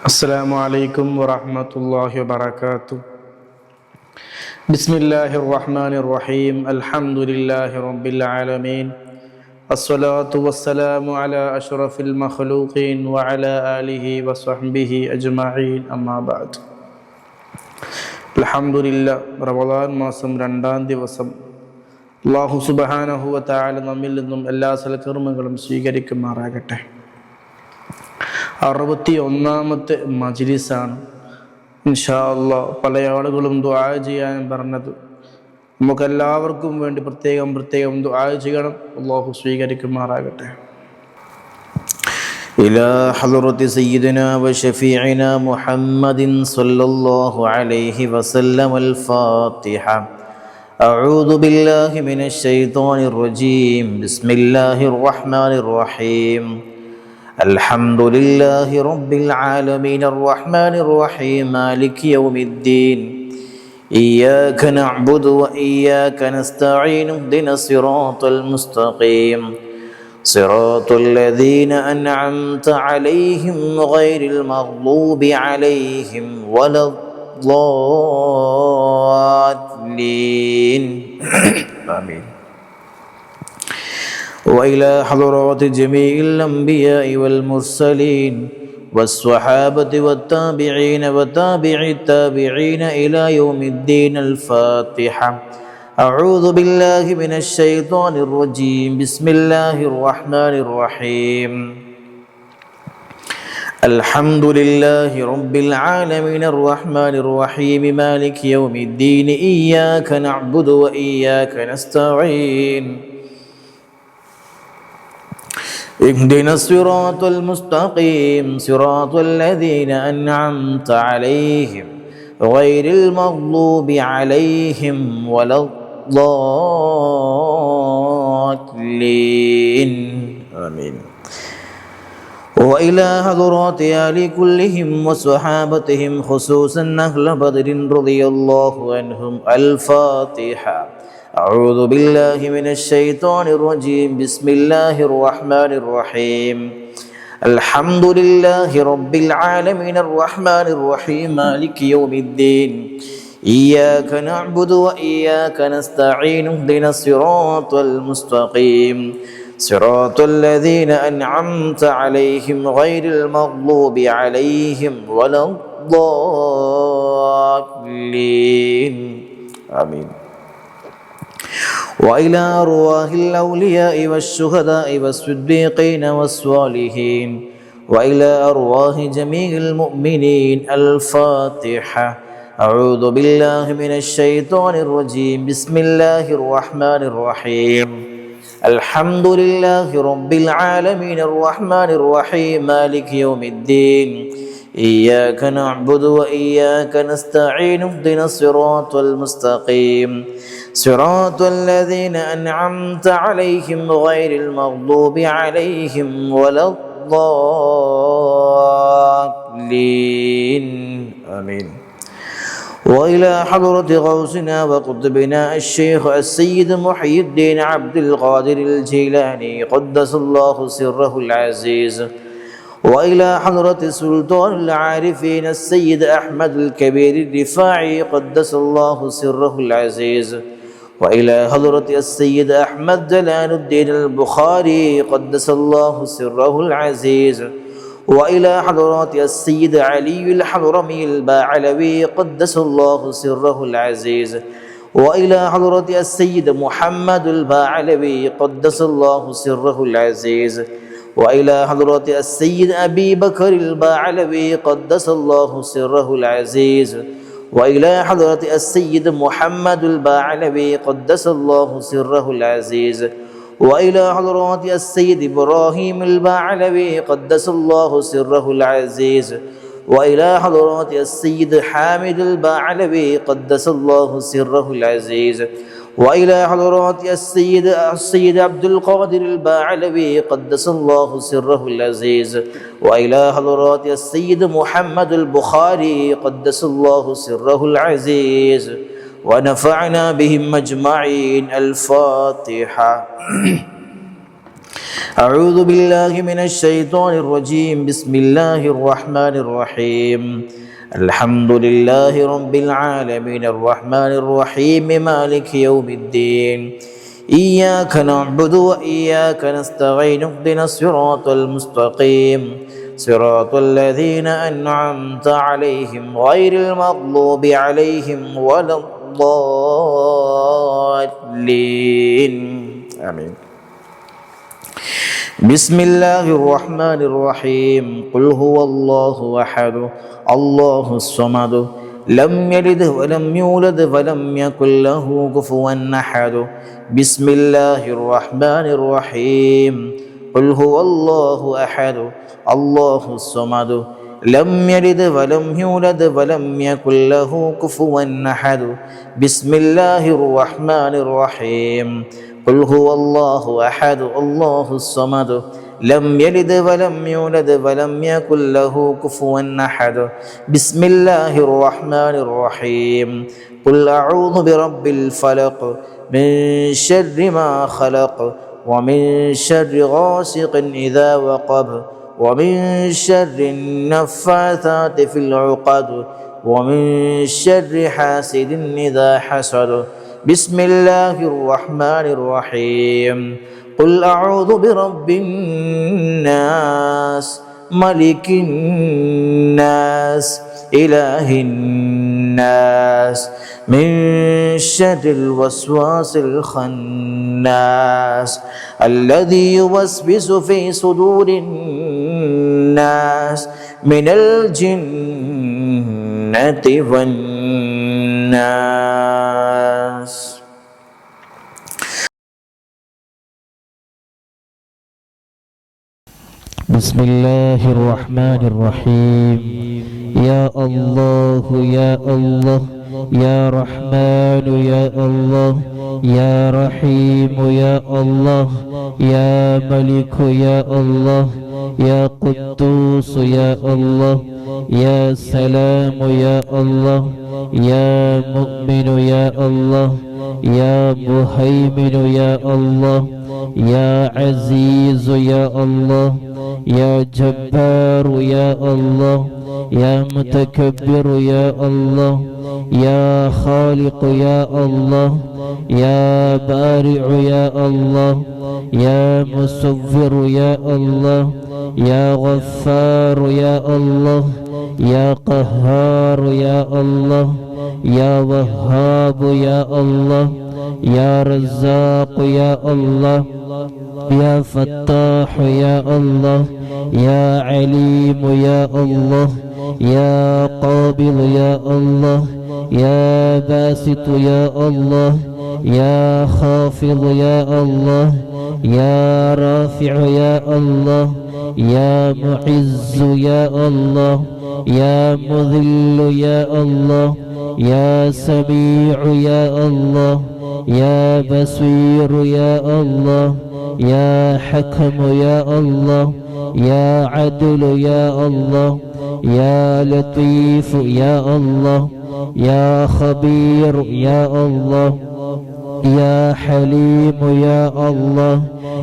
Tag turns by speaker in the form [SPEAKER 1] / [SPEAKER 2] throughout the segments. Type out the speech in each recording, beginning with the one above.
[SPEAKER 1] السلام عليكم ورحمة الله وبركاته. بسم الله الرحمن الرحيم. الحمد لله رب العالمين. الصلاة والسلام على أشرف المخلوقين وعلى آله وصحبه أجمعين. أما بعد. الحمد لله. റമളാൻ മാസം 2-ാം ദിവസം അല്ലാഹു സുബ്ഹാനഹു വ തആല നമ്മിൽ നിന്നും എല്ലാ സൽക്കർമ്മങ്ങളും സ്വീകരിക്കുമാറാകട്ടെ. 61-ാമത്തെ മജ്ലിസാണ്. ഇൻഷാ അല്ലാഹ് പല ആളുകളും ദുആ ചെയ്യാൻ പറഞ്ഞത്. നമുക്കെല്ലാവർക്കും വേണ്ടി പ്രത്യേകം ദുആ ചെയ്യണം. അല്ലാഹു സ്വീകരിക്കുമാറാകട്ടെ.
[SPEAKER 2] إلى حضرة سيدنا وشفيعنا محمد صلى الله عليه وسلم الفاتحة. أعوذ بالله من الشيطان الرجيم. بسم الله الرحمن الرحيم. الحمد لله رب العالمين الرحمن الرحيم مالك يوم الدين. إياك نعبد وإياك نستعين اهدنا الصراط المستقيم صراط الذين أنعمت عليهم غير المغضوب عليهم ولا الضالين. آمين. وإلى حضرات جميع الأنبياء والمرسلين والصحابة والتابعين وتابع التابعين إلى يوم الدين الفاتحة. أعوذ بالله من الشيطان الرجيم. بسم الله الرحمن الرحيم. الحمد لله رب العالمين الرحمن الرحيم مالك يوم الدين. إياك نعبد وإياك نستعين اهدنا الصراط المستقيم صراط الذين أنعمت عليهم غير المغضوب عليهم ولا الضالين. آمين. وإلى حضرات آل كلهم وصحابتهم خصوصا أهل بدر رضي الله عنهم. الفاتحة. أعوذ بالله من الشيطان الرجيم. بسم الله الرحمن الرحيم. الحمد لله رب العالمين الرحمن الرحيم مالك يوم الدين. إياك نعبد وإياك نستعين اهدنا الصراط المستقيم صراط الذين أنعمت عليهم غير المغضوب عليهم ولا الضالين. آمين. وإلى أرواح الأولياء والشهداء والصديقين والصالحين وإلى أرواح جميع المؤمنين. الفاتحة. أعوذ بالله من الشيطان الرجيم. بسم الله الرحمن الرحيم. الحمد لله رب العالمين الرحمن الرحيم مالك يوم الدين. إياك نعبد وإياك نستعين اهدنا الصراط المستقيم صراط الذين أنعمت عليهم غير المغضوب عليهم ولا الضالين. آمين. وإلى حضرة غوثنا وقطبنا الشيخ السيد محي الدين عبد القادر الجيلاني قدس الله سره العزيز. وإلى حضرة سلطان العارفين السيد أحمد الكبير الرفاعي قدس الله سره العزيز. وإلى حضرة السيد أحمد جلال الدين البخاري قدس الله سره العزيز. وإلى حضرات السيد علي الحضرمي الباعلوي قدس الله سره العزيز. وإلى حضرة السيد محمد الباعلوي قدس الله سره العزيز. وإلى حضرة السيد أبي بكر الباعلوي قدس الله سره العزيز. وإلى حضرة السيد محمد الباعلوي قدس الله سره العزيز. وإلى حضرات السيد إبراهيم الباعلوي قدس الله سره العزيز. وإلى حضرات السيد حامد الباعلوي قدس الله سره العزيز. وإلى حضرات السيد عبد القادر الباعلوي قدس الله سره العزيز. وإلى حضرات السيد محمد البخاري قدس الله سره العزيز ونفعنا بهم أجمعين. الفاتحة. أعوذ بالله من الشيطان الرجيم. بسم الله الرحمن الرحيم. الحمد لله رب العالمين الرحمن الرحيم مالك يوم الدين. إياك نعبد وإياك نستعين. اهدنا الصراط المستقيم صراط الذين أنعمت عليهم غير المغضوب عليهم ولا الضالين. آمين. بسم الله الرحمن الرحيم. قل هو الله أحد الله الصمد لم يلد ولم يولد ولم يكن له كفوا أحد. بسم الله الرحمن الرحيم. قل هو الله أحد الله الصمد لم يلد ولم يولد ولم يكن له كفوا أحد. بسم الله الرحمن الرحيم. قل هو الله أحد الله الصمد لم يلد ولم يولد ولم يكن له كفوا أحد. بسم الله الرحمن الرحيم. قل أعوذ برب الفلق من شر ما خلق ومن شر غاسق إذا وقب ومن شر النفاثات في العقد ومن شر حاسد إذا حسد. بسم الله الرحمن الرحيم. قل أعوذ برب الناس ملك الناس إله الناس من شر الوسواس الخناس الذي يوسوس في صدور الناس من الجنة والناس.
[SPEAKER 3] بسم الله الرحمن الرحيم. يا الله يا الله يا رحمن يا الله يا رحيم يا الله يا ملك يا الله يا قدوس يا الله يا سلام يا الله يا مؤمن يا الله يا مهيمن يا الله يا عزيز يا الله يا جبار يا الله يا متكبر يا الله يا خالق يا الله يا بارع يا الله يا مصور يا الله يا غفار يا الله يا قهار يا الله يا وهاب يا الله يا رزاق يا الله يا فتاح يا الله يا عليم يا الله يا قابض يا الله يا باسط يا الله يا خافض يا الله يا رافع يا الله يا معز يا الله يا مذل يا الله يا سميع يا الله يا بصير يا الله يا حكم يا الله يا عدل يا الله يا لطيف يا الله يا خبير يا الله يا حليم يا الله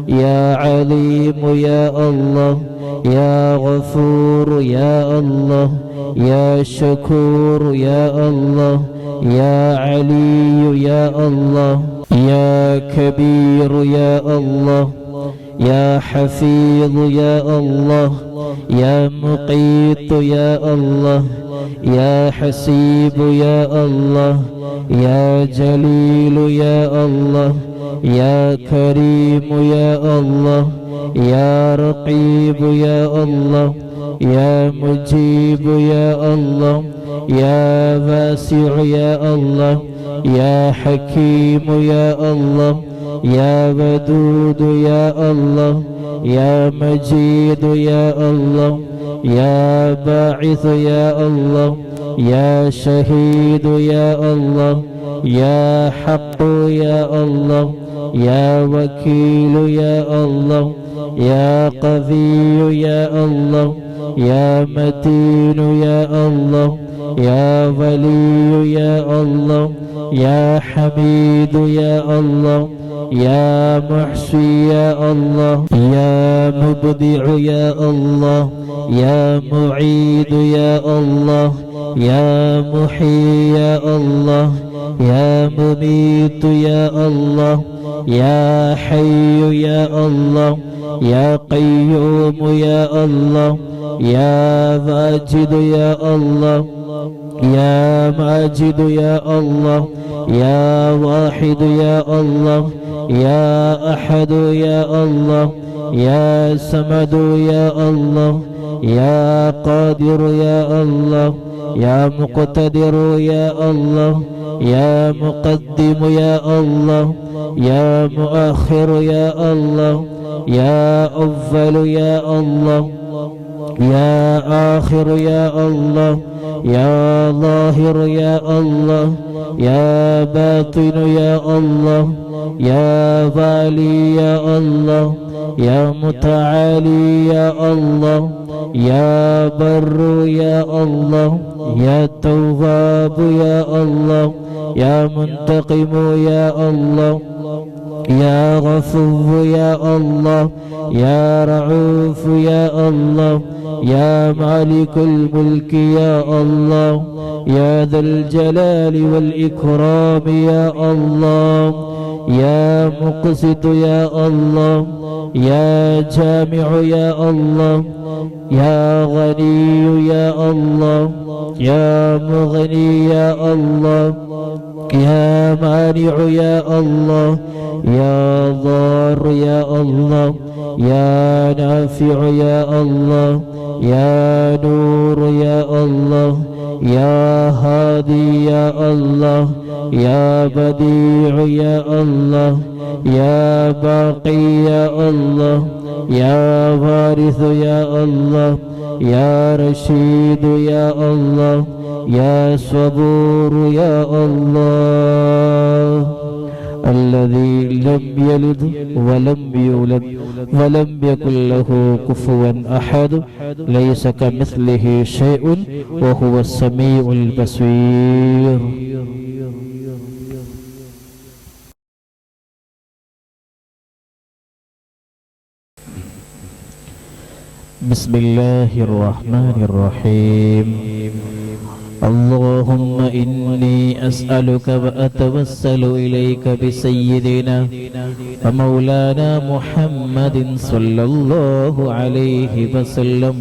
[SPEAKER 3] يا عليم يا الله يا غفور يا الله يا شكور يا الله يا علي يا الله يا كبير يا الله يا حفيظ يا الله يا مقيت يا الله يا حسيب يا الله يا جليل يا الله يا كريم يا الله يا رقيب يا الله يا مجيب يا الله يا واسع يا الله يا حكيم يا الله يا ودود يا الله يا مجيد يا الله يا باعث يا الله يا شهيد يا الله يا حق يا الله يا وكيل يا الله يا قوي يا الله يا متين يا الله يا ولي يا الله يا حميد يا الله يا محصي يا الله يا مبدع يا الله يا معيد يا الله يا محيي يا الله يا مميت يا الله يا حي يا الله يا قيوم يا الله يا ماجد يا الله يا ماجد يا الله يا واحد يا الله يا أحد يا الله يا سمد يا الله يا قادر يا الله يا مقتدر يا الله يا مقدم يا الله يا مؤخر يا الله يا أول يا الله يا آخر يا الله يا ظاهر يا الله يا باطن يا الله يا والي يا الله يا متعالي يا الله يا بر يا الله يا تواب يا الله يا منتقم يا الله يا غفور يا الله يا رعوف يا الله يا مالك الملك يا الله يا ذا الجلال والإكرام يا الله يا مقسط يا الله يا جامع يا الله يا غني يا الله يا مغني يا الله يا مانع يا الله يا ضار يا الله يا نافع يا الله يا نور يا الله يا هادي يا الله يا بديع يا الله يا باقي يا الله يا وارث يا الله يا رشيد يا الله يا صبور يا الله الذي لم يلد ولم يولد ولم يكن له كفوا أحد ليس كمثله شيء وهو السميع البصير. بسم الله الرحمن الرحيم. اللهم إني أسألك وأتوسل إليك بسيدنا ومولانا محمد صلى الله عليه وسلم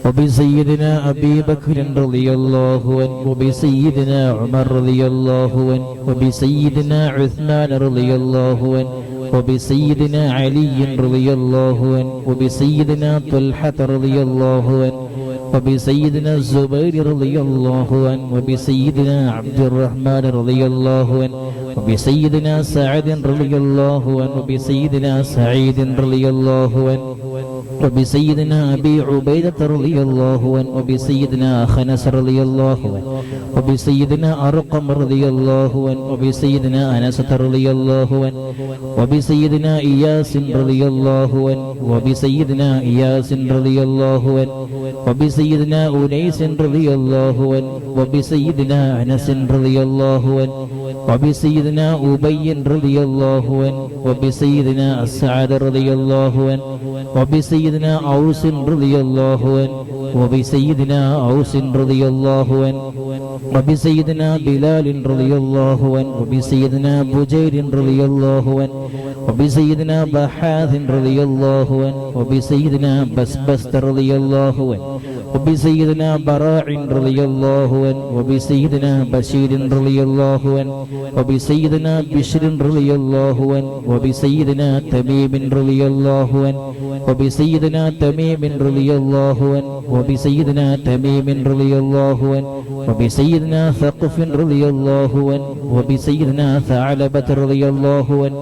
[SPEAKER 3] وبسيدنا أبي بكر رضي الله عنه وبسيدنا عمر رضي الله عنه وبسيدنا عثمان رضي الله عنه وبسيدنا علي رضي الله عنه وبسيدنا طلحة رضي الله عنه وبسيدنا الزبير رضي الله عنه وبسيدنا عبد الرحمن رضي الله عنه وبسيدنا سعد رضي الله عنه وبسيدنا سعيد رضي الله عنه وبسيدنا أبي عبيدة رضي الله عنه وبسيدنا خنس رضي الله عنه وبسيدنا أرقم رضي الله عنه وبسيدنا أنس رضي الله عنه وبسيدنا إياس رضي الله عنه وبسيدنا إياس رضي الله عنه وبسيدنا أنيس رضي الله عنه وبسيدنا أنس رضي الله عنه وبسيدنا أبي رضي الله عنه وبسيدنا السعد رضي الله عنه وبسيدنا أوس رضي الله عنه وبسيدنا أوس رضي الله عنه وبسيدنا بلال رضي الله عنه وبسيدنا بجير رضي الله عنه وبسيدنا بحاث رضي الله عنه وبسيدنا بسبست رضي الله عنه وبسيدنا براع رضي الله عنه وبسيدنا بشير رضي الله عنه وبسيدنا بشر رضي الله عنه وبسيدنا تميم رضي الله عنه وبسيدنا تميم رضي الله عنه وبسيدنا تميم رضي الله عنه وبسيدنا ثقف رضي الله عنه وبسيدنا ثعلبة رضي الله عنه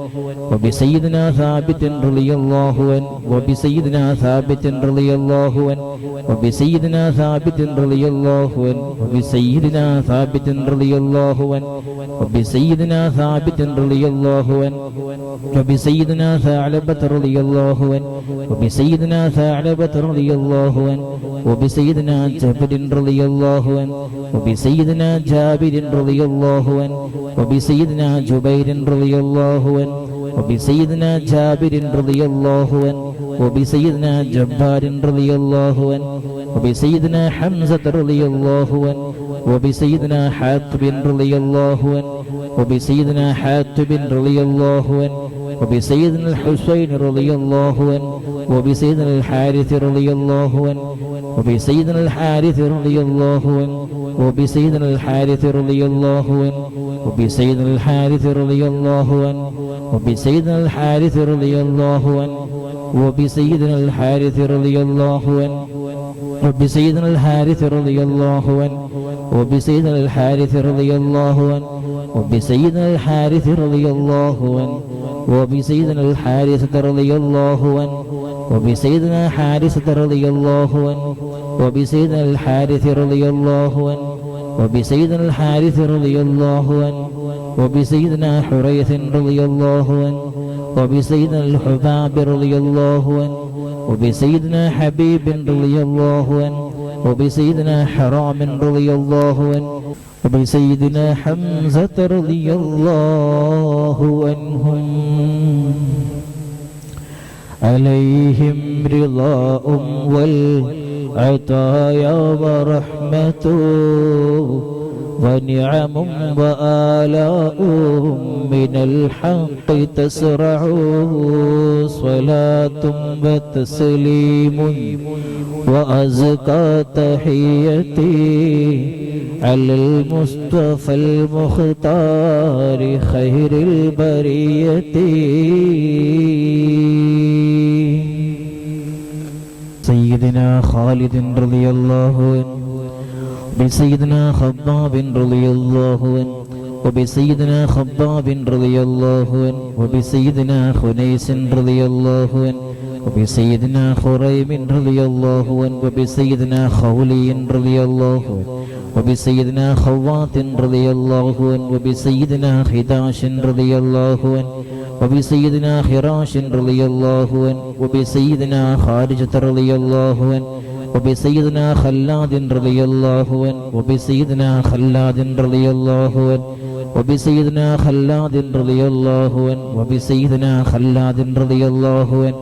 [SPEAKER 3] وبسيدنا ثابت رضي الله عنه وبسيدنا ثابت رضي الله عنه وبسيدنا ثابت رضي الله عنه وبسيدنا ثابت رضي الله عنه وبسيدنا ثابت رضي الله عنه وبسيدنا ثعلبة رضي الله عنه وبسيدنا ثعلبة رضي الله عنه وبسيدنا جابر رضي الله عنه وبسيدنا جابر رضي الله عنه وبسيدنا جبير رضي الله عنه وبسيدنا جابر رضي الله عنه وبسيدنا جبار رضي الله عنه وبسيدنا حمزة رضي الله عنه وبسيدنا حاتب رضي الله عنه وبسيدنا حاتب رضي الله عنه وبسيدنا الحسين رضي الله عنه وبسيدنا الحارث رضي الله عنه وبسيدنا الحارث رضي الله عنه وبسيدنا الحارث رضي الله عنه وبسيدنا الحارث رضي الله عنه وبسيدنا الحارث رضي الله عنه وبسيدنا الحارث رضي الله عنه وبسيدنا الحارث رضي الله عنه وبسيدنا الحارث رضي الله عنه وبسيدنا الحارث رضي الله عنه وبسيدنا الحارث رضي الله عنه وبسيدنا حارثة رضي الله عنه وبسيدنا الحارث رضي الله عنه وبسيدنا الحارث رضي الله عنه وبسيدنا حريث رضي الله عنه وبسيدنا الحباب رضي الله عنه وبسيدنا حبيب رضي الله عنه وبسيدنا حرام رضي الله عنه وبسيدنا حمزة رضي الله عنهم عليهم رضاء والعطايا ورحمة ونعم وآلاء من الحق تسرع صلاة وتسليم وأزكى تحيتي على المصطفى المختار خير البرية سيدنا خالد رضي الله عنه بسيدنا خباب رضي الله عنه وبسيدنا خباب رضي الله عنه وبسيدنا خنيس رضي الله عنه وبسيدنا خريم رضي الله عنه وبسيدنا خولي رضي الله عنه وبسيدنا خوات رضي الله عنه وبسيدنا خداش رضي الله عنه وبسيدنا خراش رضي الله عنه وبسيدنا خارجة رضي الله عنه وبسيدنا خلاد رضي الله عنه وبسيدنا خلاد رضي الله عنه وبسيدنا خلاد رضي الله عنه وبسيدنا خلاد رضي الله عنه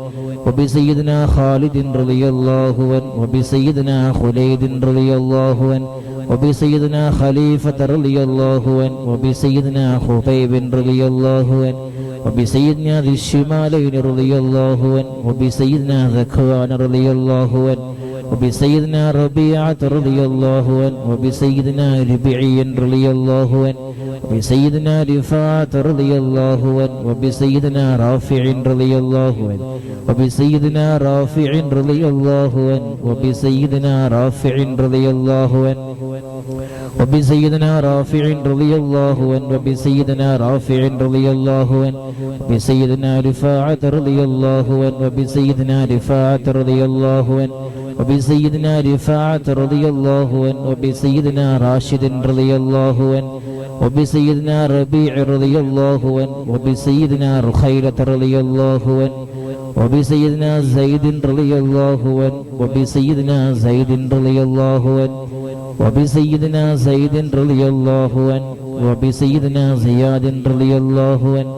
[SPEAKER 3] وبسيدنا خالد رضي الله عنه وبسيدنا خليد رضي الله عنه وبسيدنا خليفة رضي الله عنه وبسيدنا خبيب رضي الله عنه وبسيدنا ذي الشمالين رضي الله عنه وبسيدنا ذكوان رضي الله عنه وبسيدنا ربيعة رضي الله عنه وبسيدنا ربيعي رضي الله عنه وبسيدنا رفاعة رضي الله عنه وبسيدنا رافع رضي الله عنه وبسيدنا رافع رضي الله عنه وبسيدنا رافع رضي الله عنه وبسيدنا رافع رضي الله عنه وبسيدنا رافع رضي الله عنه وبسيدنا رفاعة رضي الله عنه وبسيدنا رفاعة رضي الله عنه وبسيدنا رفاعة رضي الله عنه وبسيدنا راشد رضي الله عنه وبسيدنا ربيع رضي الله عنه وبسيدنا رخيلة رضي الله عنه وبسيدنا زيد رضي الله عنه وبسيدنا زيد رضي الله عنه وبسيدنا زيد رضي الله عنه وبسيدنا زياد رضي الله عنه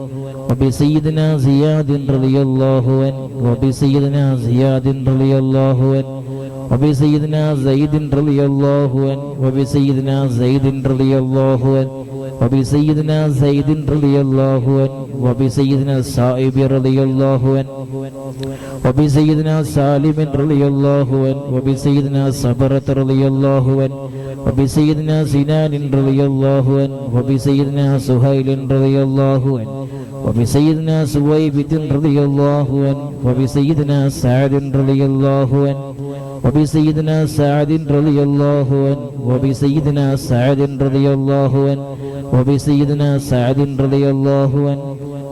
[SPEAKER 3] وبسيدنا زياد رضي الله عنه وبسيدنا زياد رضي الله عنه وبسيدنا زيد رضي الله عنه وبسيدنا زيد رضي الله عنه وبسيدنا زيد رضي الله عنه وبسيدنا سائب رضي الله عنه وبسيدنا سالم رضي الله عنه وبسيدنا صبرة رضي الله عنه وبسيدنا سنان رضي الله عنه وبسيدنا سهيل رضي الله عنه وبسيدنا سويبة رضي الله عنه وبسيدنا سعد رضي الله عنه وبسيدنا سعد رضي الله عنه وبسيدنا سعد رضي الله عنه وبسيدنا سعد رضي الله عنه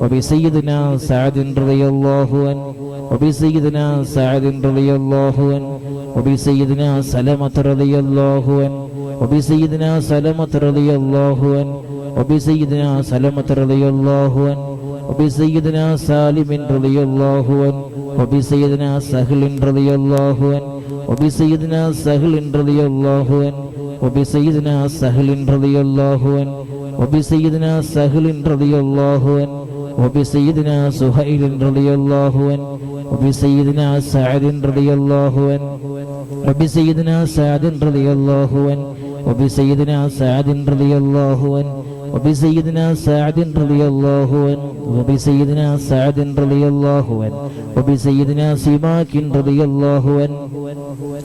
[SPEAKER 3] وبسيدنا سعد رضي الله عنه وبسيدنا سعد رضي الله عنه وبسيدنا سلمة رضي الله عنه وبسيدنا سلمة رضي الله عنه وبسيدنا سلمة رضي الله عنه وبسيدنا سالم رضي الله عنه وبسيدنا سهل رضي الله عنه وبسيدنا سهل رضي الله عنه وبسيدنا سهل رضي الله عنه وبسيدنا سهل رضي الله عنه وبسيدنا سهيل رضي الله عنه وبسيدنا سعد رضي الله عنه وبسيدنا سعد رضي الله عنه وبسيدنا سعد رضي الله عنه وبسيدنا سعد رضي الله عنه وبسيدنا سعد رضي الله عنه وبسيدنا سماك رضي الله عنه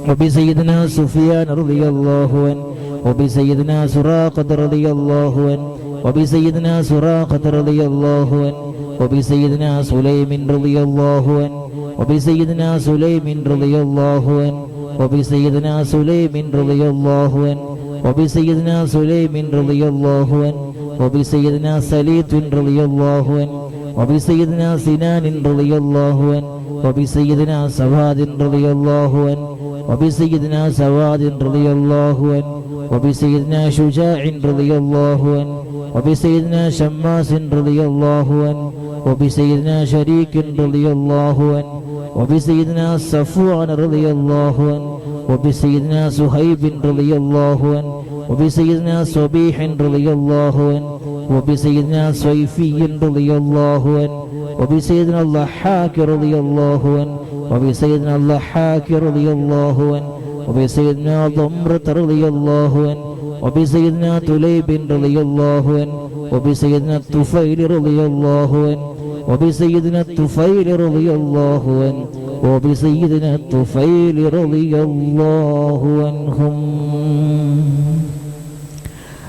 [SPEAKER 3] وبسيدنا سفيان رضي الله عنه وبسيدنا سراقة رضي الله عنه وبسيدنا سراقة رضي الله عنه وبسيدنا سليم رضي الله عنه وبسيدنا سليم رضي الله عنه وبسيدنا سليم رضي الله عنه وبسيدنا سليم رضي الله عنه وبسيدنا سليط رضي الله عنه وبسيدنا سنان رضي الله عنه وبسيدنا سواد رضي الله عنه وبسيدنا سواد رضي الله عنه وبسيدنا شجاع رضي الله عنه وبسيدنا شماس رضي الله عنه وبسيدنا شريك رضي الله عنه وبسيدنا صفوان رضي الله عنه وبسيدنا سهيب رضي الله عنه وبسيدنا صبيح رضي الله عنه وبسيدنا صيفي رضي الله عنه وبسيدنا الضحاك رضي الله عنه وبسيدنا الضحاك رضي الله عنه وبسيدنا ضمرة رضي الله عنه وبسيدنا تليب رضي الله عنه وبسيدنا الطفيل رضي الله عنه وبسيدنا الطفيل رضي الله عنه وبسيدنا الطفيل رضي الله عنهم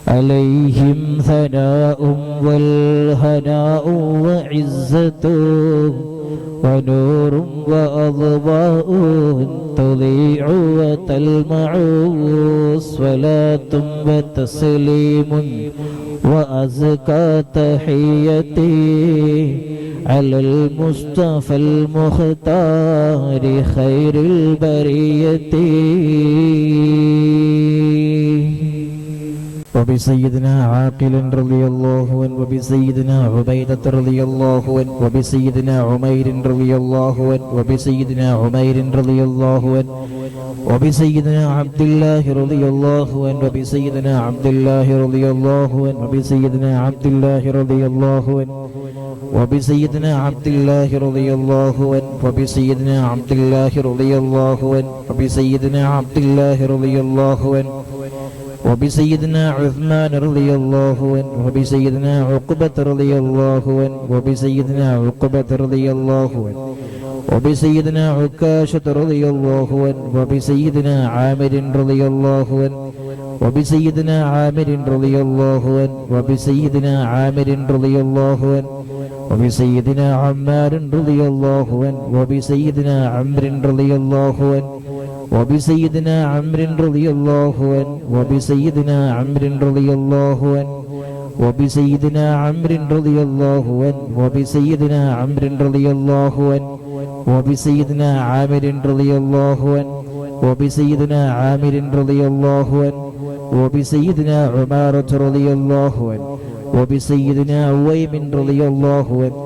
[SPEAKER 3] عليهم ثناء والهناء وعزة ونور وأضواء تضيع وتلمع صلاة وتسليم وأزكى تحيتي على المصطفى المختار خير البرية وبسيدنا عاقل رضي الله عنه وبسيدنا عبيدة رضي الله عنه وبسيدنا عمير رضي الله عنه وبسيدنا عمير رضي الله عنه وبسيدنا عبد الله رضي الله عنه وبسيدنا عبد الله رضي الله عنه وبسيدنا عبد الله رضي الله عنه وبسيدنا عبد الله رضي الله عنه وبسيدنا عبد الله رضي الله عنه وبسيدنا عبد الله رضي الله عنه وبسيدنا عثمان رضي الله عنه وبسيدنا عقبة رضي الله عنه وبسيدنا عقبة رضي الله عنه وبسيدنا عكاشة رضي الله عنه وبسيدنا عامر رضي الله عنه وبسيدنا عامر رضي الله عنه وبسيدنا عامر رضي الله عنه وبسيدنا عمار رضي الله عنه وبسيدنا عمرو رضي الله عنه وبسيدنا عمرو رضي الله عنه وبسيدنا عمرو رضي الله عنه وبسيدنا عمرو رضي الله عنه وبسيدنا عمرو رضي الله عنه وبسيدنا عامر رضي الله عنه وبسيدنا عامر رضي الله عنه وبسيدنا عمارة رضي الله عنه وبسيدنا عويم رضي الله عنه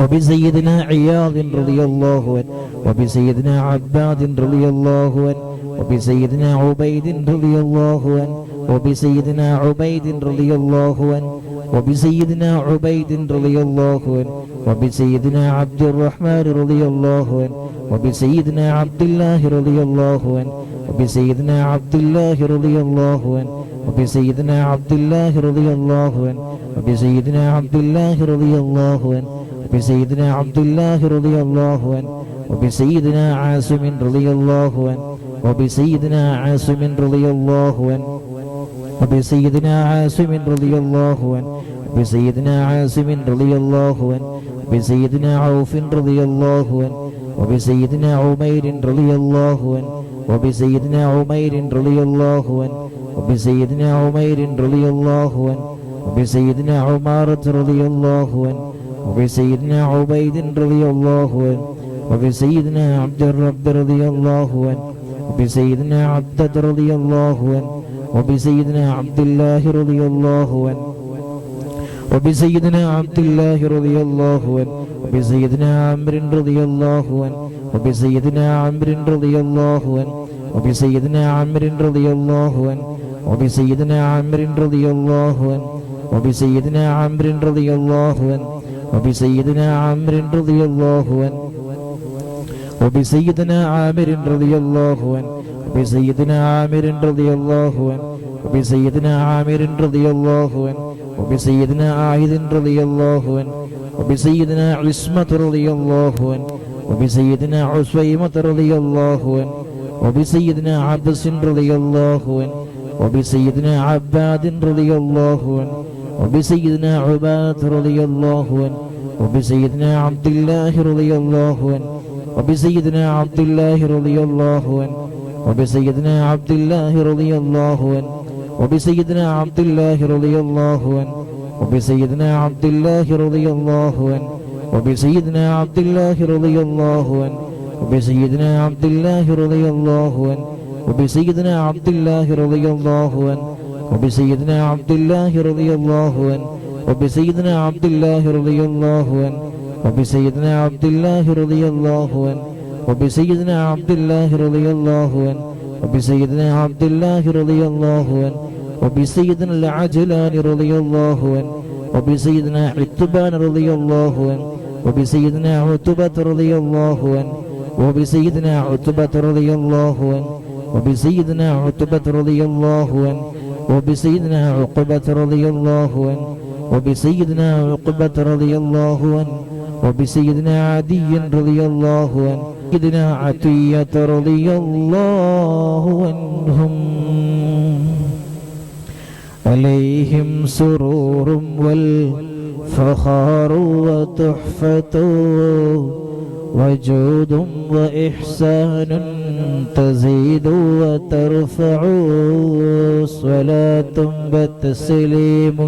[SPEAKER 3] وبسيدنا عياض رضي الله عنه وبسيدنا عباد رضي الله عنه وبسيدنا عبيد رضي الله عنه وبسيدنا عبيد رضي الله عنه وبسيدنا عبيد رضي الله عنه وبسيدنا عبد الرحمن رضي الله عنه وبسيدنا عبد الله رضي الله عنه وبسيدنا عبد الله رضي الله عنه وبسيدنا عبد الله رضي الله عنه وبسيدنا عبد الله رضي الله عنه وبسيدنا عبد الله رضي الله عنه وبسيدنا عاصم رضي الله عنه وبسيدنا عاصم رضي الله عنه وبسيدنا عاصم رضي الله عنه وبسيدنا عاصم رضي الله عنه وبسيدنا عوف رضي الله عنه وبسيدنا عمير رضي الله عنه وبسيدنا عمير رضي الله عنه وبسيدنا عمير رضي الله عنه وبسيدنا عمارة رضي الله عنه وبسيدنا عبيد رضي الله عنه وبسيدنا عبد الرب رضي الله عنه وبسيدنا عبدة رضي الله عنه وبسيدنا عبد الله رضي الله عنه وبسيدنا عبد الله رضي الله عنه وبسيدنا عمرو رضي الله عنه وبسيدنا عمرو رضي الله عنه وبسيدنا عمرو رضي الله عنه وبسيدنا عمرو رضي الله عنه وبسيدنا عمرو رضي الله عنه وبسيدنا عمرو رضي الله عنه وبسيدنا عامر رضي الله عنه وبسيدنا عامر رضي الله عنه وبسيدنا عامر رضي الله عنه وبسيدنا عايد رضي الله عنه وبسيدنا عصمة رضي الله عنه وبسيدنا عسيمة رضي الله عنه وبسيدنا عبس رضي الله عنه وبسيدنا عباد رضي الله عنه وبسيدنا عباد رضي الله عنه وبسيدنا عبد الله رضي الله عنه وبسيدنا عبد الله رضي الله عنه وبسيدنا عبد الله رضي الله عنه وبسيدنا عبد الله رضي الله عنه وبسيدنا عبد الله رضي الله عنه وبسيدنا عبد الله رضي الله عنه وبسيدنا عبد الله رضي الله عنه وبسيدنا عبد الله رضي الله عنه وبسيدنا عبد الله رضي الله عنه وبسيدنا عبد الله رضي الله عنه وبسيدنا عبد الله رضي الله عنه وبسيدنا عبد الله رضي الله عنه وبسيدنا عبد الله رضي الله عنه وبسيدنا العجلان رضي الله عنه وبسيدنا عتبان رضي الله عنه وبسيدنا عتبة رضي الله عنه وبسيدنا عتبة رضي الله عنه وبسيدنا عتبة رضي الله عنه وبسيدنا عقبة رضي الله عنه وبسيدنا عقبة رضي الله عنه وبسيدنا عدي رضي الله عنه وبسيدنا عتية رضي الله عنهم عليهم سرور والفخار وتحفة وجود وإحسان تزيد وترفع صلاة وتسليم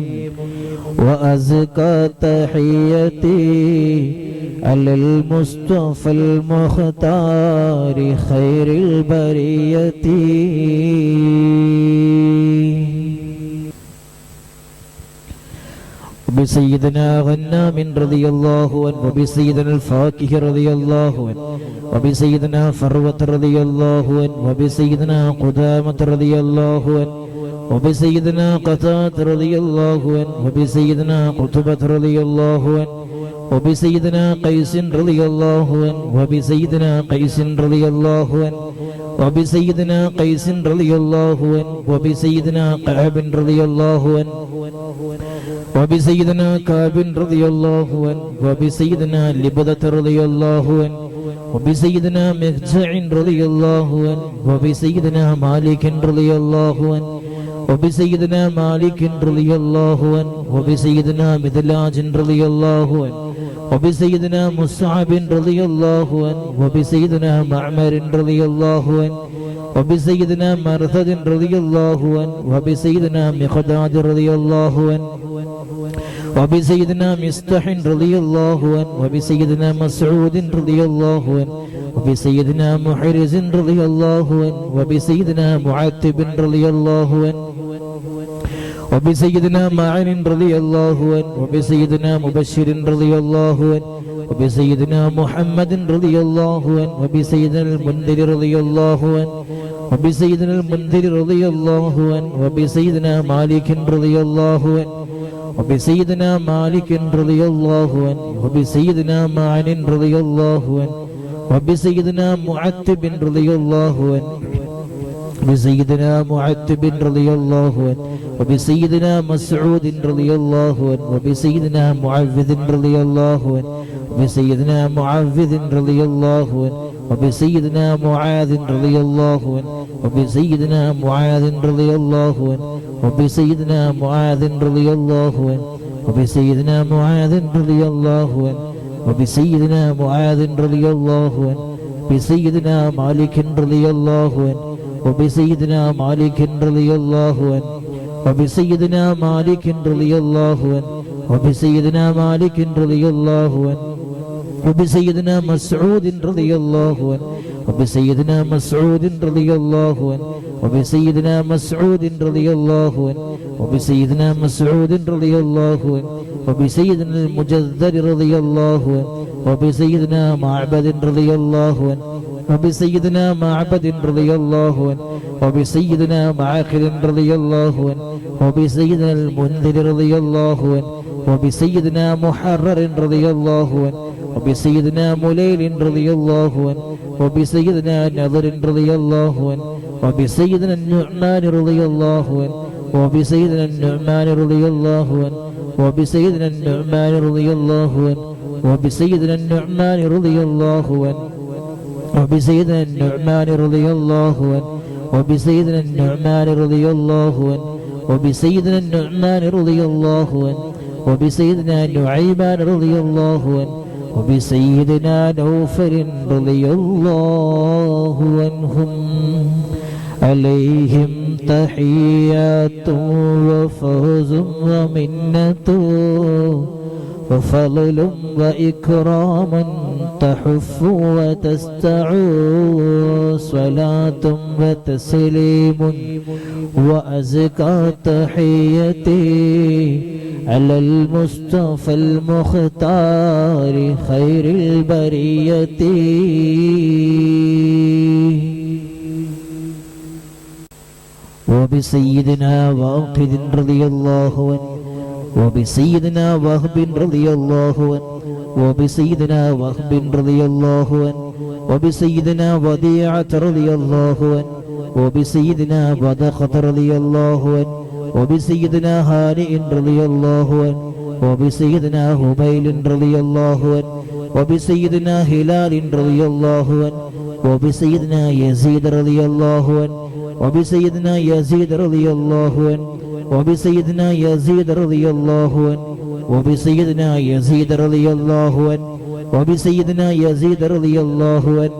[SPEAKER 3] وأزكى تحيتي على المصطفى المختار خير البرية وبسيدنا غنام رضي الله عنه وبسيدنا الفاكه رضي الله عنه وبسيدنا فروة رضي الله عنه وبسيدنا قدامة رضي الله عنه وبسيدنا قتادة رضي الله عنه وبسيدنا قتبة رضي الله عنه وبسيدنا قيس رضي الله عنه وبسيدنا قيس رضي الله عنه وبسيدنا قيس رضي الله عنه وبسيدنا كعب رضي الله عنه وبسيدنا كعب رضي الله عنه وبسيدنا لبدة رضي الله عنه وبسيدنا مخزع رضي الله عنه وبسيدنا مالك رضي الله عنه وبسيدنا مالك رضي الله عنه وبسيدنا مدلاج رضي الله عنه وبسيدنا مصعب رضي الله عنه وبسيدنا معمر رضي الله عنه وبسيدنا مرثد رضي الله عنه وبسيدنا مقداد رضي الله عنه وبسيدنا مستح رضي الله عنه وبسيدنا مسعود رضي الله عنه وبسيدنا محرز رضي الله عنه وبسيدنا معتب رضي الله عنه وبسيدنا معن رضي الله عنه وبسيدنا مبشر رضي الله عنه وبسيدنا محمد رضي الله عنه وبسيدنا المنذر رضي الله عنه وبسيدنا المنذر رضي الله عنه وبسيدنا مالك رضي الله عنه وبسيدنا مالك رضي الله عنه وبسيدنا معن رضي الله عنه وبسيدنا معتب رضي الله عنه وبسيدنا معتب رضي الله عنه وبسيدنا مسعود رضي الله عنه وبسيدنا معوذ رضي الله عنه وبسيدنا معوذ رضي الله عنه وبسيدنا معاذ رضي الله عنه وبسيدنا معاذ رضي الله عنه وبسيدنا معاذ رضي الله عنه وبسيدنا معاذ رضي الله عنه وبسيدنا معاذ رضي الله عنه بسيدنا مالك رضي الله عنه وبسيدنا مالك رضي الله عنه وبسيدنا مالك رضي الله عنه وبسيدنا مالك رضي الله عنه وبسيدنا مسعود رضي الله عنه وبسيدنا مسعود رضي الله عنه وبسيدنا مسعود رضي الله عنه وبسيدنا مسعود رضي الله عنه وبسيدنا المجذر رضي الله عنه وبسيدنا معبد رضي الله عنه وبسيدنا معبد رضي الله عنه وبسيدنا معقل رضي الله عنه وبسيدنا المنذر رضي الله عنه وبسيدنا محرر رضي الله عنه وبسيدنا مليل رضي الله عنه وبسيدنا نضر رضي الله عنه وبسيدنا النعمان رضي الله عنه وبسيدنا النعمان رضي الله عنه وبسيدنا النعمان رضي الله عنه وبسيدنا النعمان رضي الله عنه وبسيدنا النعمان رضي الله عنه وبسيدنا النعمان رضي الله عنه وبسيدنا النعمان رضي الله عنه وبسيدنا نعيمان رضي الله عنه وبسيدنا نوفل رضي الله عنهم عليهم تحيات وفوز ومنة وفضل وإكرام تحف وتستعو صلاة وتسليم وأزكى تحيتي على المصطفى المختار خير البرية وبسيدنا واقد رضي الله عنه وبسيدنا وهب رضي الله عنه وبسيدنا وهب رضي الله عنه وبسيدنا وديعة رضي الله عنه وبسيدنا بدخة رضي الله عنه وبسيدنا هانئ رضي الله عنه وبسيدنا هبيل رضي الله عنه وبسيدنا هلال رضي الله عنه وبسيدنا يزيد رضي الله عنه وبسيدنا يزيد رضي الله عنه وبسيدنا يزيد رضي الله عنه وبسيدنا يزيد رضي الله عنه وبسيدنا يزيد رضي الله عنه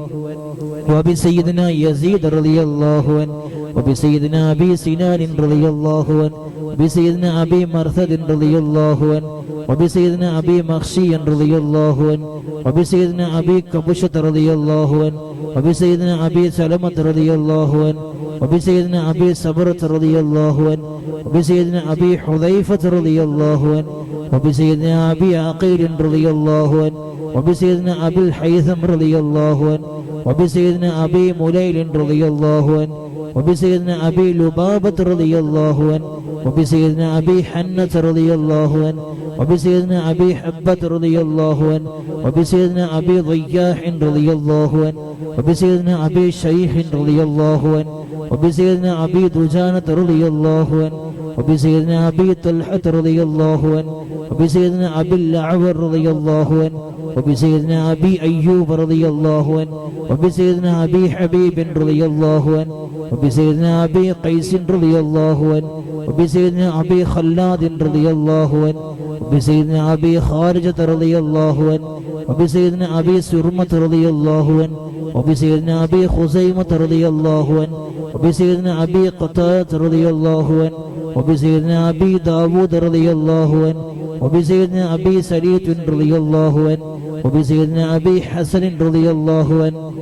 [SPEAKER 3] وبسيدنا يزيد رضي الله عنه وبسيدنا أبي سنان رضي الله عنه وبسيدنا أبي مرثد رضي الله عنه وبسيدنا أبي مخشي رضي الله عنه وبسيدنا أبي كبشة رضي الله عنه وبسيدنا أبي سلمة رضي الله عنه وبسيدنا أبي صبرة رضي الله عنه وبسيدنا أبي حذيفة رضي الله عنه وبسيدنا أبي عقيل رضي الله عنه وبسيدنا أبي الحيثم رضي الله عنه وبسيدنا أبي مليل رضي الله عنه وبسيدنا أبي لبابة رضي الله عنه وبسيدنا أبي حنة رضي الله عنه وبسيدنا أبي حبة رضي الله عنه وبسيدنا أبي ضياح رضي الله عنه وبسيدنا أبي شيخ رضي الله عنه وبسيدنا أبي دجانة رضي الله عنه وبسيدنا أبي طلحة رضي الله عنه وبسيدنا أبي الأعور رضي الله عنه وبسيدنا أبي أيوب رضي الله عنه وبسيدنا أبي حبيب رضي الله عنه وبسيدنا أبي قيس رضي الله عنه وبسيدنا أبي خلاد رضي الله عنه وبسيدنا أبي خارجة رضي الله عنه وبسيدنا أبي سرمة رضي الله عنه وبسيدنا أبي خزيمة رضي الله عنه وبسيدنا أبي قتادة رضي الله عنه وبسيدنا أبي داود رضي الله عنه وبسيدنا أبي سليت رضي الله عنه وبسيدنا أبي حسن رضي الله عنه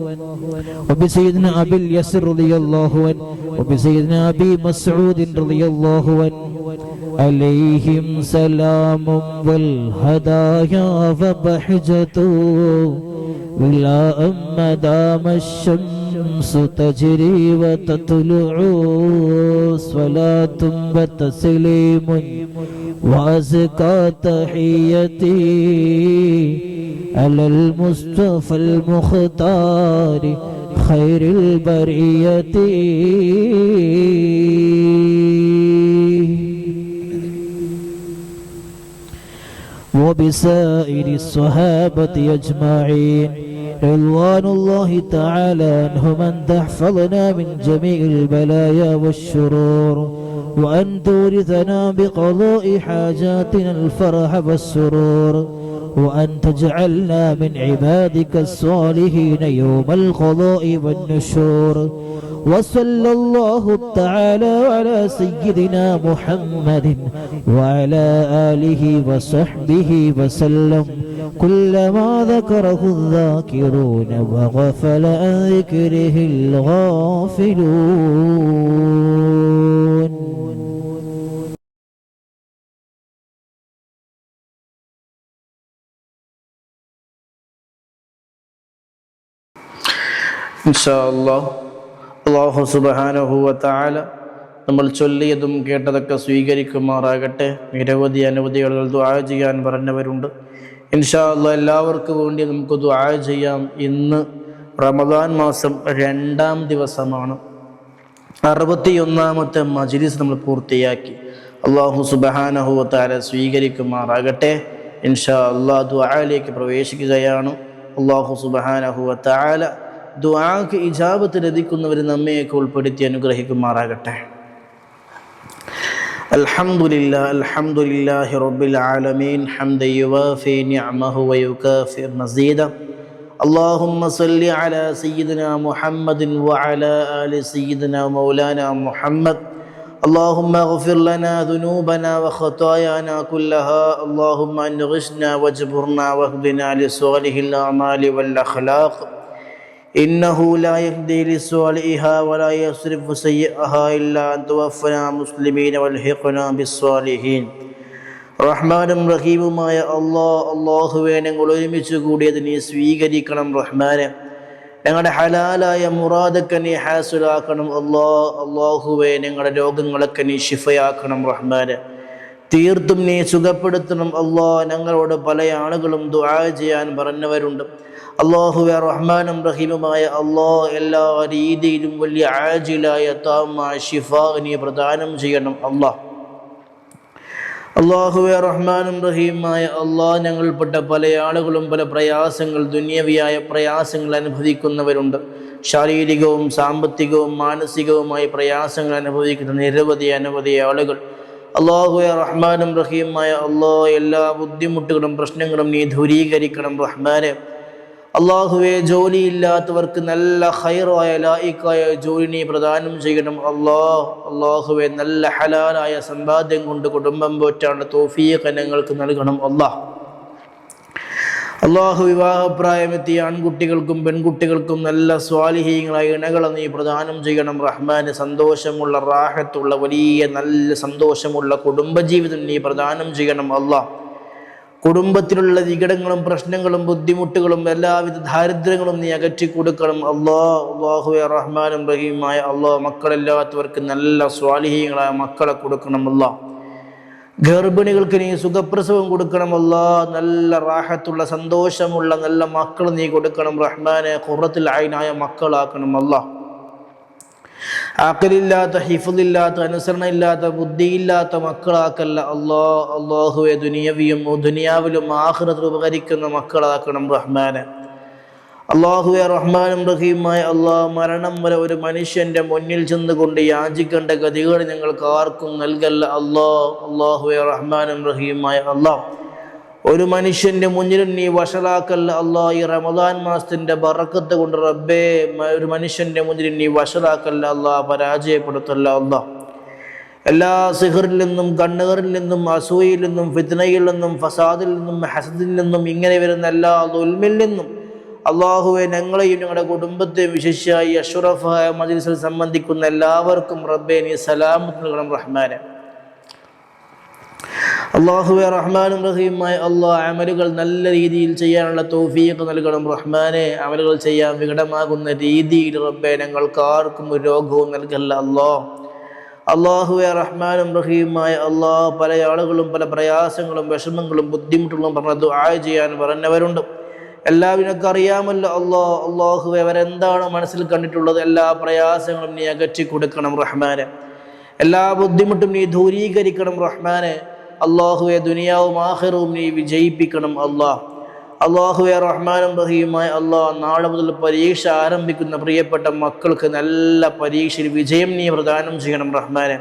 [SPEAKER 3] وبسيدنا أبي اليسر رضي الله عنه وبسيدنا أبي مسعود رضي الله عنه عليهم سلام والهدايا وبحجة إلى ما دام الشمس تجري وتطلع صلاة وتسليم وأزكى تحيتي على المصطفى المختار خير البرية وبسائر الصحابة أجمعين رضوان الله تعالى عنهم أن تحفظنا من جميع البلايا والشرور وأن تورثنا بقضاء حاجاتنا الفرح والسرور وأن تجعلنا من عبادك الصالحين يوم القضاء والنشور وصلى الله تعالى على سيدنا محمد وعلى آله وصحبه وسلم كلما ذكره الذاكرون وغفل عن ذكره الغافلون.
[SPEAKER 1] ഇൻഷാ അല്ലാഹ് അല്ലാഹു സുബ്ഹാനഹു വ തആല നമ്മൾ ചൊല്ലിയതും കേട്ടതൊക്കെ സ്വീകരിക്കുമാറാകട്ടെ. നിരവധി അനവധികൾ ദുആ ചെയ്യാൻ പറഞ്ഞവരുണ്ട്. ഇൻഷാ അല്ലാഹ് എല്ലാവർക്കും വേണ്ടി നമുക്ക് ദുആ ചെയ്യാം. ഇന്ന് റമദാൻ മാസം 2-ാം ദിവസമാണ്. 61-ാമത്തെ മജ്ലിസ് നമ്മൾ പൂർത്തിയാക്കി. അല്ലാഹു സുബ്ഹാനഹു വ തആല സ്വീകരിക്കുമാറാകട്ടെ. ഇൻഷാ അല്ലാഹ് ദുആയിലേക്ക് പ്രവേശിക്കുകയാണ്. അല്ലാഹു സുബ്ഹാനഹു വ തആല ദുആക്ക് ഇജാബത്ത് ലഭിക്കുന്നവർ നമ്മയൊക്കെ ഉൾപ്പെടുത്തി അനുഗ്രഹിക്കുമാറാകട്ടെ. അൽഹംദുലില്ലാഹി റബ്ബിൽ ആലമീൻ ഹംദൻ യുവാഫി നിഅമഹു വയുകാഫി മസീദ. اللهم صل على سيدنا محمد وعلى آل سيدنا مولانا محمد. اللهم اغفر لنا ذنوبنا وخطايانا كلها. اللهم انغشنا واجبرنا واهدنا لصالح الأعمال والأخلاق. إنه لا يهدي لصالحها ولا يصرف سيئها إلا أن توفنا مسلمين والحقنا بالصالحين. റഹ്മാനും റഹീമുമായ അല്ലാഹുവേ, ഞങ്ങൾ ഒരുമിച്ച് കൂടിയത് നീ സ്വീകരിക്കണം റഹ്മാനെ. ഞങ്ങളുടെ ഹലാലായ മുറാദൊക്കെ നീ ഹാസിലാക്കണം അല്ലാഹുവേ. ഞങ്ങളുടെ രോഗങ്ങളൊക്കെ നീ ശിഫയാക്കണം റഹ്മാനെ. തീർത്തും നീ സുഖപ്പെടുത്തണം ഞങ്ങളോട് പല ആളുകളും ദുആ ചെയ്യാൻ പറഞ്ഞവരുണ്ട്. അല്ലാഹുവേ, റഹ്മാനും റഹീമുമായ എല്ലാ രീതിയിലും വലിയ ആജിലായ താമായ ശിഫാ നീ പ്രദാനം ചെയ്യണം അല്ലാഹുവേ, റഹ്മാനും റഹീമായ ഞങ്ങൾപ്പെട്ട പല ആളുകളും പല പ്രയാസങ്ങൾ, ദുനിയവിയായ പ്രയാസങ്ങൾ അനുഭവിക്കുന്നവരുണ്ട്. ശാരീരികവും സാമ്പത്തികവും മാനസികവുമായ പ്രയാസങ്ങൾ അനുഭവിക്കുന്ന അനവധി ആളുകൾ. അല്ലാഹുവേ, റഹ്മാനും റഹീമായ എല്ലാ ബുദ്ധിമുട്ടുകളും പ്രശ്നങ്ങളും നീ ദൂരീകരിക്കണം റഹ്മാനെ. അല്ലാഹുവേ, ജോലിയില്ലാത്തവർക്ക് നല്ല ഖൈറായ ലായിക്കായ ജോലി നീ പ്രദാനം ചെയ്യണം അല്ലാഹുവേ, നല്ല ഹലാലായ സമ്പാദ്യം കൊണ്ട് കുടുംബം പോറ്റാനുള്ള തൗഫീഖ് ഞങ്ങൾക്ക് നൽകണം അല്ലാഹു. വിവാഹപ്രായമെത്തിയ ആൺകുട്ടികൾക്കും പെൺകുട്ടികൾക്കും നല്ല സ്വാലിഹീങ്ങളായ ഇണകളെ നീ പ്രദാനം ചെയ്യണം റഹ്മാന്. സന്തോഷമുള്ള റാഹത്തുള്ള വലിയ നല്ല സന്തോഷമുള്ള കുടുംബജീവിതം നീ പ്രദാനം ചെയ്യണം കുടുംബത്തിലുള്ള വിഘടങ്ങളും പ്രശ്നങ്ങളും ബുദ്ധിമുട്ടുകളും എല്ലാവിധ ദാരിദ്ര്യങ്ങളും നീ അകറ്റി കൊടുക്കണം അല്ലാഹുവേ, റഹ്മാനും റഹീമായ മക്കളില്ലാത്തവർക്ക് നല്ല സ്വാലിഹീങ്ങളായ മക്കളെ കൊടുക്കണം ഗർഭിണികൾക്ക് നീ സുഖപ്രസവം കൊടുക്കണം നല്ല റാഹത്തുള്ള സന്തോഷമുള്ള നല്ല മക്കൾ നീ കൊടുക്കണം റഹ്മാനെ. ഖുറത്തുൽ ഐനായ മക്കളാക്കണം അഖലില്ലാത്ത, ഹിഫ്ളില്ലാത്ത, അനുസരണയില്ലാത്ത, ബുദ്ധിയില്ലാത്ത മക്കളാക്കല്ല അല്ലാഹുവേ. ദുനിയാവിലും ആഖിറത്തിലും ഉപകരിക്കുന്ന മക്കളാക്കണം റഹ്മാനെ. അല്ലാഹുവേ, റഹ്മാനും റഹീമായ മരണം വരെ ഒരു മനുഷ്യന്റെ മുന്നിൽ ചെന്നുകൊണ്ട് യാചിക്കേണ്ട ഗതികൾ ഞങ്ങൾക്ക് ആർക്കും നൽകല്ല അല്ലാഹുവേ, റഹ്മാനും റഹീമായ ഒരു മനുഷ്യന്റെ മുന്നിലും നീ വഷളാക്കല്ല ഈ റമദാൻ മാസത്തിന്റെ ബറക്കത്ത് കൊണ്ട് റബ്ബേ, ഒരു മനുഷ്യന്റെ മുന്നിലും നീ വഷളാക്കല്ല പരാജയപ്പെടുത്തല്ല എല്ലാ സിഹറിൽ നിന്നും, കണ്ണുകളിൽ നിന്നും, അസൂയിൽ നിന്നും, ഫിത്നയിൽ നിന്നും, ഫസാദിൽ നിന്നും, ഹസദിൽ നിന്നും, ഇങ്ങനെ വരുന്ന എല്ലാ ദുൽമിൽ നിന്നും അല്ലാഹുവേ, ഞങ്ങളെയും ഞങ്ങളുടെ കുടുംബത്തെയും വിശേഷിയായി അഷ്റഫായ മജ്ലിസിൽ സംബന്ധിക്കുന്ന എല്ലാവർക്കും റബ്ബേ നീ സലാമത്ത് നൽകണം റഹ്മാനെ. അല്ലാഹുവേ, റഹ്മാനും റഹീമായ അമലുകൾ നല്ല രീതിയിൽ ചെയ്യാനുള്ള തൗഫീഖ് നൽകണം റഹ്മാനെ. അമലുകൾ ചെയ്യാൻ വികടമാകുന്ന രീതിയിൽ റബ്ബേ ഞങ്ങൾക്ക് ആർക്കും ഒരു രോഗവും നൽകല്ല അല്ലാഹുവേ, റഹ്മാനും റഹീമായ പല ആളുകളും പല പ്രയാസങ്ങളും വിഷമങ്ങളും ബുദ്ധിമുട്ടുകളും പറഞ്ഞ ദുആ ചെയ്യാൻ പറഞ്ഞവരുണ്ട്. എല്ലാവരും അറിയാമല്ലോ അല്ലാഹുവേ, അവരെന്താണ് മനസ്സിൽ കണ്ടിട്ടുള്ളത് എല്ലാ പ്രയാസങ്ങളും നീ അകറ്റി കൊടുക്കണം റഹ്മാനെ. എല്ലാ ബുദ്ധിമുട്ടും നീ ദൂരീകരിക്കണം റഹ്മാനെ. അല്ലാഹുവേ, ദുനിയാവും ആഖിറവും നീ വിജയിപ്പിക്കണം അല്ലാഹുവേ, റഹ്മാനും റഹീമായ നാളെ മുതൽ പരീക്ഷ ആരംഭിക്കുന്ന പ്രിയപ്പെട്ട മക്കൾക്ക് നല്ല പരീക്ഷയിൽ വിജയം നീ പ്രദാനം ചെയ്യണം റഹ്മാനെ.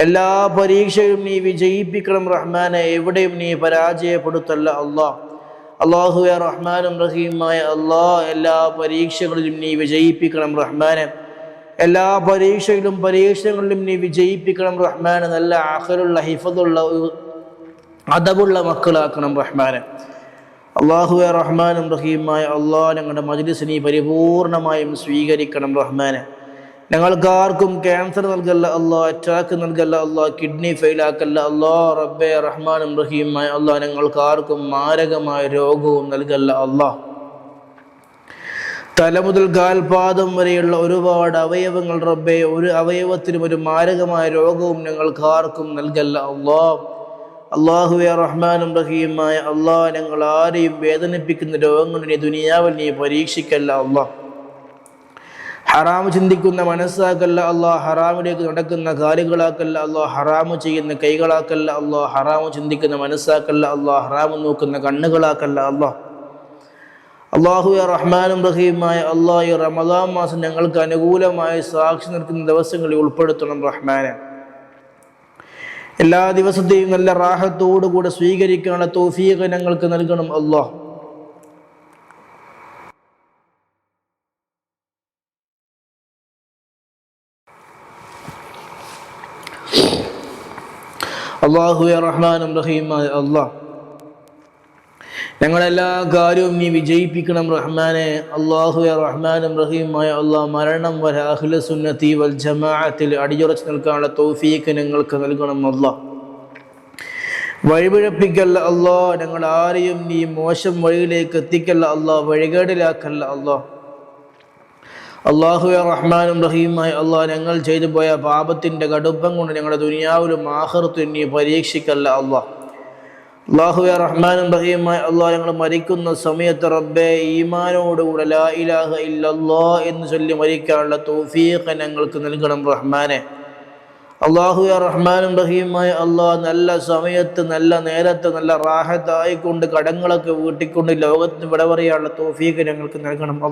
[SPEAKER 1] എല്ലാ പരീക്ഷയും നീ വിജയിപ്പിക്കണം റഹ്മാനെ. എവിടെയും നീ പരാജയപ്പെടുത്തല്ല അല്ലാഹുവേ, റഹ്മാനും റഹീമായ എല്ലാ പരീക്ഷകളിലും നീ വിജയിപ്പിക്കണം റഹ്മാനെ. എല്ലാ പരീക്ഷകളിലും നീ വിജയിപ്പിക്കണം റഹ്മാനെ. നല്ല ആഖിറുള്ള, ഹിഫ്ളുള്ള, അദബുള്ള മക്കളാക്കണം റഹ്മാനെ. അല്ലാഹുവേ, റഹ്മാനും റഹീമായ ഞങ്ങളുടെ മജ്ലിസ് നീ പരിപൂർണമായും സ്വീകരിക്കണം റഹ്മാനെ. ഞങ്ങൾക്കാർക്കും ക്യാൻസർ നൽകല്ല അറ്റാക്ക് നൽകല്ല കിഡ്നി ഫെയിലാക്കല്ല റബ്ബേ, റഹ്മാനും റഹീമായ ഞങ്ങൾക്കാർക്കും മാരകമായ രോഗവും നൽകല്ല തല മുതൽ കാൽപാദം വരെയുള്ള ഒരുപാട് അവയവങ്ങൾ റബ്ബേ, ഒരു അവയവത്തിനും ഒരു മാരകമായ രോഗവും ഞങ്ങൾക്ക് ആർക്കും നൽകല്ല അല്ലാഹ്. അല്ലാഹുവേ റഹ്മാനും റഹീമായ അല്ലാഹ്, ഞങ്ങൾ ആരെയും വേദനിപ്പിക്കുന്ന രോഗങ്ങൾ നീ ദുനിയാവിൽ നീ പരീക്ഷിക്കല്ല അല്ലാഹ്. ഹറാമ് ചിന്തിക്കുന്ന മനസ്സാക്കല്ല അല്ലാഹ്, ഹറാമിലേക്ക് നടക്കുന്ന കാലുകളാക്കല്ല അല്ലാഹ്, ഹറാമ് ചെയ്യുന്ന കൈകളാക്കല്ല അല്ലാഹ്, ഹറാമ് ചിന്തിക്കുന്ന മനസ്സാക്കല്ല അല്ലാഹ്, ഹറാമ് നോക്കുന്ന കണ്ണുകളാക്കല്ല അല്ലാഹ്. അല്ലാഹുവേ റഹ്മാനും റഹീമായ അല്ലാഹ്, ഈ റമദാൻ മാസം ഞങ്ങൾക്ക് അനുകൂലമായി സാക്ഷി നിൽക്കുന്ന ദിവസങ്ങളിൽ ഉൾപ്പെടുത്തണം റഹ്മാനെ. എല്ലാ ദിവസത്തെയും നല്ല റാഹത്തോടുകൂടെ സ്വീകരിക്കാനുള്ള തൗഫീഖ് ഞങ്ങൾക്ക് നൽകണം അല്ലാഹ്. അല്ലാഹുവേ റഹ്മാനും റഹീമായ അല്ലാഹ്, ഞങ്ങളെല്ലാ കാര്യവും നീ വിജയിപ്പിക്കണം റഹ്മാനെ. അല്ലാഹുവേ റഹ്മാനും റഹീമായ അല്ലാഹ്, മരണം വരെ അഹ്ലു സുന്നത്തി വൽ ജമാഅത്തിൽ അടിയുറച്ച് നിൽക്കാനുള്ള തൗഫീഖ് ഞങ്ങൾക്ക് നൽകണം അല്ലാഹ്. വഴിപിഴപ്പിക്കല്ല അല്ലാഹ്, ഞങ്ങൾ ആരെയും നീ മോശം വഴിയിലേക്ക് എത്തിക്കല്ല അല്ലാഹ്, വഴികേടിലാക്കല്ല അല്ലാഹ്. അല്ലാഹുവേ റഹ്മാനും റഹീമായ അല്ലാഹ്, ഞങ്ങൾ ചെയ്തു പോയ പാപത്തിൻ്റെ കടുപ്പം കൊണ്ട് ഞങ്ങളുടെ ദുനിയാവിലും ആഖിറത്തും നീ പരീക്ഷിക്കല്ല അല്ലാഹ്. അല്ലാഹുവേ റഹ്മാനും റഹീമായ അല്ലാഹ്, ഞങ്ങൾ മരിക്കുന്ന സമയത്ത് റബ്ബേ ഈമാനോടുകൂടെ ലാ ഇലാഹ ഇല്ലല്ലാഹ് എന്ന് ചൊല്ലി മരിക്കാനുള്ള തൗഫീഖ് ഞങ്ങൾക്ക് നൽകണം റഹ്മാനെ. അല്ലാഹുവേ റഹ്മാനും റഹീമായ അല്ലാഹ്, നല്ല സമയത്ത് നല്ല നേരത്ത് നല്ല റാഹത്തായിക്കൊണ്ട് കടങ്ങളൊക്കെ വീട്ടിക്കൊണ്ട് ലോകത്തിന് വിട പറയാനുള്ള തൗഫീഖ് ഞങ്ങൾക്ക് നൽകണം.